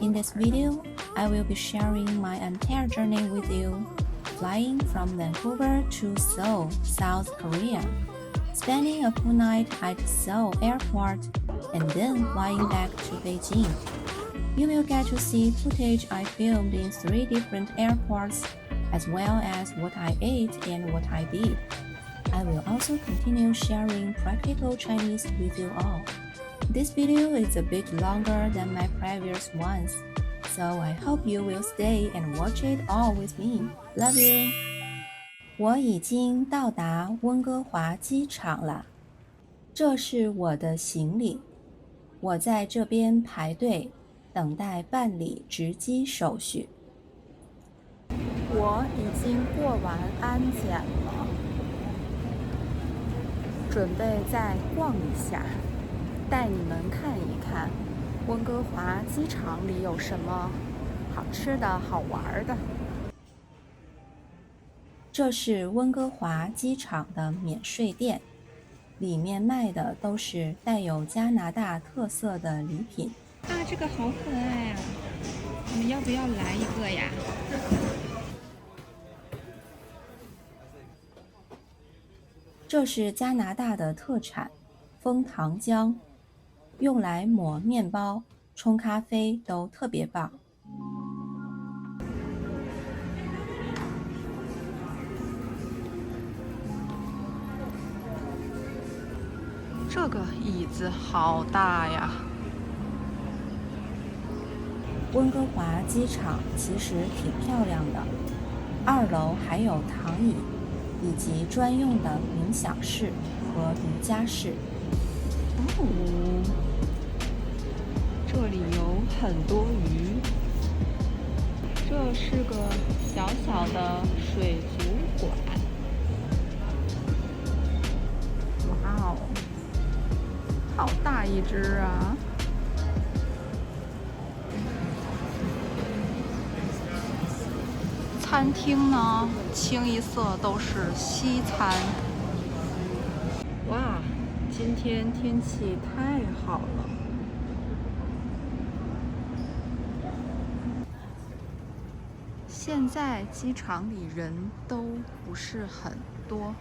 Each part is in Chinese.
In this video, I will be sharing my entire journey with you, flying from Vancouver to Seoul, South Korea, spending a full night at Seoul Airport, and then flying back to Beijing. You will get to see footage I filmed in 3 different airports, as well as what I ate and what I did. I will also continue sharing practical Chinese with you all. This video is a bit longer than my previous ones, so I hope you will stay and watch it all with me. Love you! 我已经到达温哥华机场了，这是我的行李。我在这边排队，等待办理值机手续。我已经过完安检了，准备再逛一下，带你们看一看温哥华机场里有什么好吃的好玩的。这是温哥华机场的免税店，里面卖的都是带有加拿大特色的礼品。啊，这个好可爱啊！我们要不要来一个呀？这是加拿大的特产枫糖浆，用来抹面包、冲咖啡都特别棒。这个椅子好大呀！温哥华机场其实挺漂亮的，2楼还有躺椅，以及专用的冥想室和瑜伽室。这里有很多鱼。这是个小小的水族馆。哇哦，好大一只啊！餐厅呢，清一色都是西餐。哇，今天天气太好了。现在机场里人都不是很多。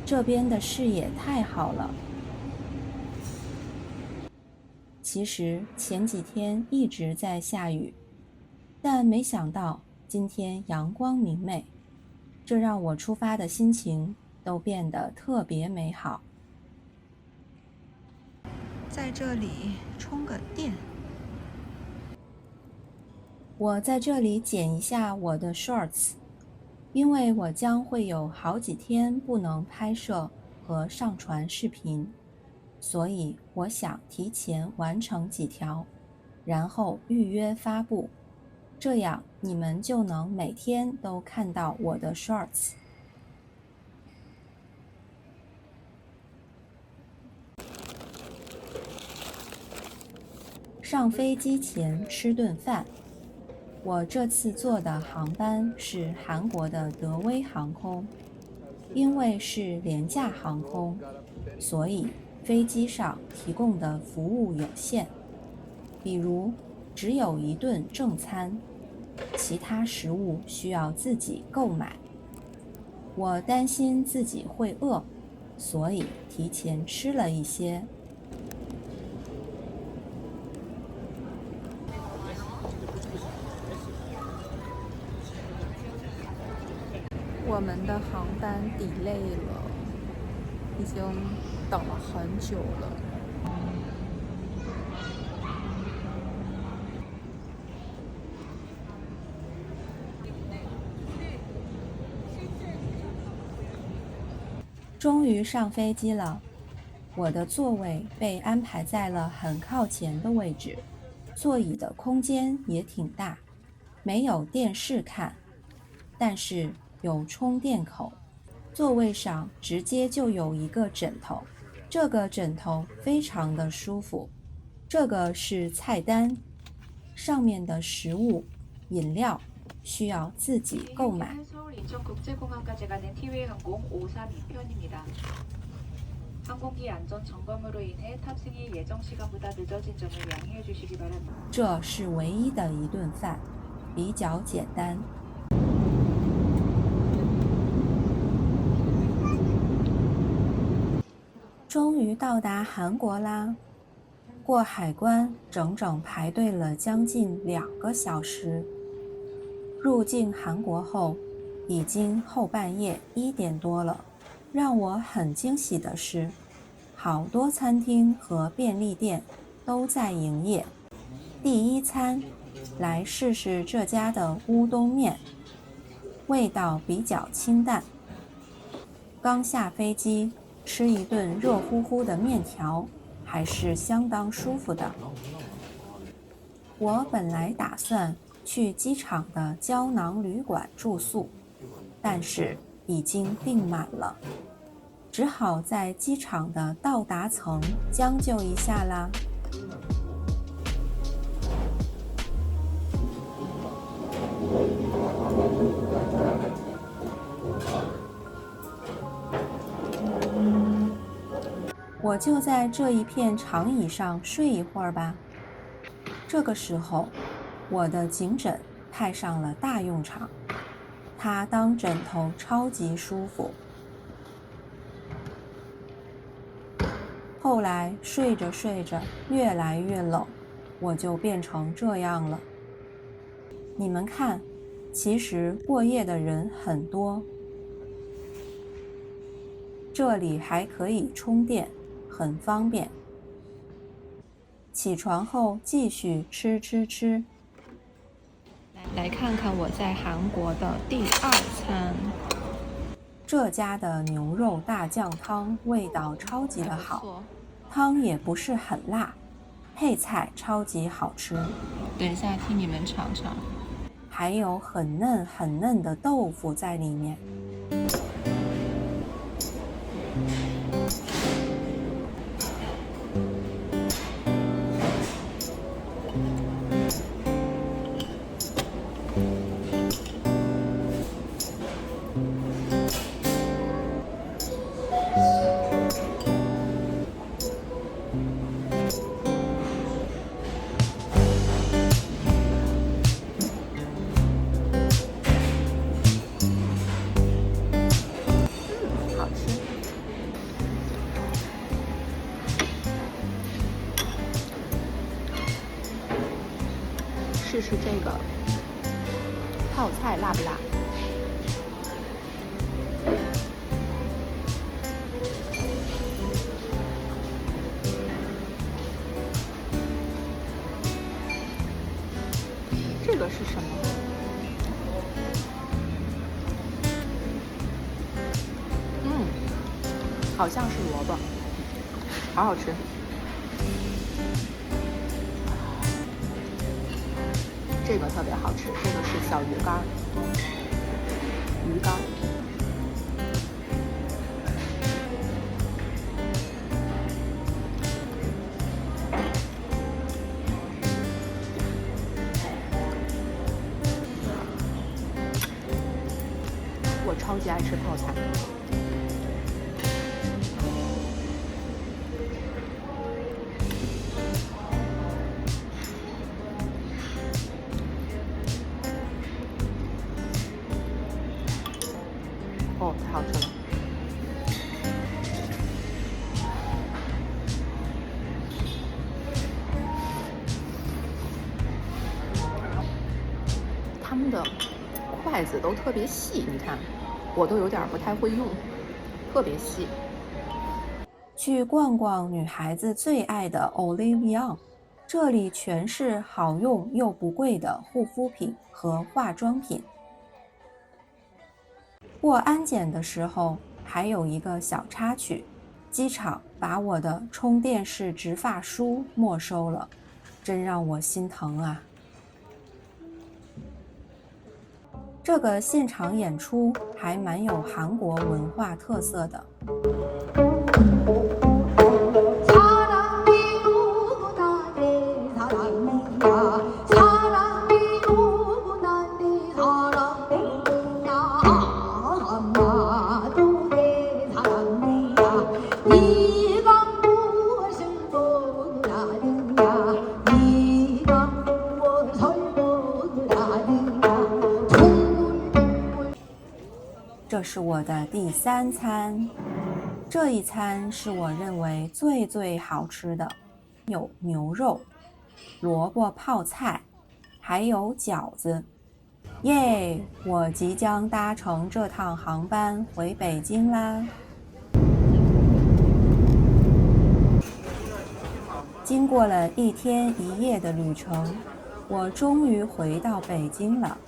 这边的视野太好了。其实前几天一直在下雨，但没想到今天阳光明媚，这让我出发的心情都变得特别美好。在这里充个电。我在这里剪一下我的 shorts， 因为我将会有好几天不能拍摄和上传视频，所以我想提前完成几条，然后预约发布，这样你们就能每天都看到我的 shorts。上飞机前吃顿饭。我这次坐的航班是韩国的德威航空，因为是廉价航空，所以飞机上提供的服务有限，比如只有1顿正餐，其他食物需要自己购买。我担心自己会饿，所以提前吃了一些。我们的航班 delay 了，已经等了很久了。终于上飞机了，我的座位被安排在了很靠前的位置，座椅的空间也挺大，没有电视看，但是有充电口，座位上直接就有一个枕头，这个枕头非常的舒服。这个是菜单，上面的食物、饮料需要自己购买。 인천국제공항까지 가는 티웨이 항공 532편입니다. 항공기 안전 점검으로 인해 탑승이 예정 시간보다 늦어진 점을 양해해 주시기 바랍니다. 这是唯一的一顿饭，比较简单。终于到达韩国啦！过海关整整排队了将近2个小时。入境韩国后，已经后半夜1点多了。让我很惊喜的是，好多餐厅和便利店都在营业。第一餐，来试试这家的乌冬面，味道比较清淡。刚下飞机，吃一顿热乎乎的面条，还是相当舒服的。我本来打算去机场的胶囊旅馆住宿，但是已经订满了，只好在机场的到达层将就一下啦。我就在这一片长椅上睡一会儿吧。这个时候，我的颈枕派上了大用场，它当枕头超级舒服。后来睡着睡着越来越冷，我就变成这样了。你们看，其实过夜的人很多。这里还可以充电，很方便。起床后继续吃。来看看我在韩国的第2餐。这家的牛肉大酱汤味道超级的好，汤也不是很辣，配菜超级好吃。等一下替你们尝尝。还有很嫩的豆腐在里面。试试这个泡菜辣不辣？这个是什么？好像是萝卜，好好吃。这个特别好吃，这个是小鱼干，鱼干。我超级爱吃泡菜。哦，太好吃了！他们的筷子都特别细，你看，我都有点不太会用，特别细。去逛逛女孩子最爱的 Olive Young， 这里全是好用又不贵的护肤品和化妆品。过安检的时候还有一个小插曲，机场把我的充电式直发梳没收了，真让我心疼啊。这个现场演出还蛮有韩国文化特色的。这是我的第3餐。这一餐是我认为最好吃的，有牛肉、萝卜泡菜，还有饺子。耶！我即将搭乘这趟航班回北京啦。经过了1天1夜的旅程，我终于回到北京了。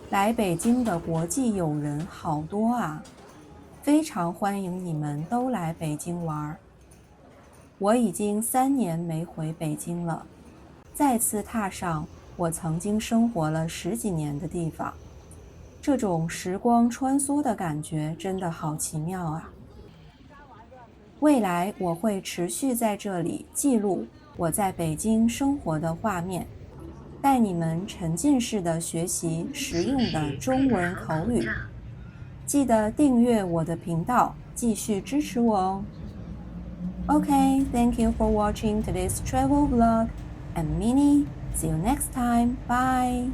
来北京的国际友人好多啊，非常欢迎你们都来北京玩。我已经3年没回北京了，再次踏上我曾经生活了10几年的地方，这种时光穿梭的感觉真的好奇妙啊！未来我会持续在这里记录我在北京生活的画面，带你们沉浸式的学习实用的中文口语。记得订阅我的频道，继续支持我哦。Okay, thank you for watching today's travel vlog. I'm Minnie. See you next time. Bye.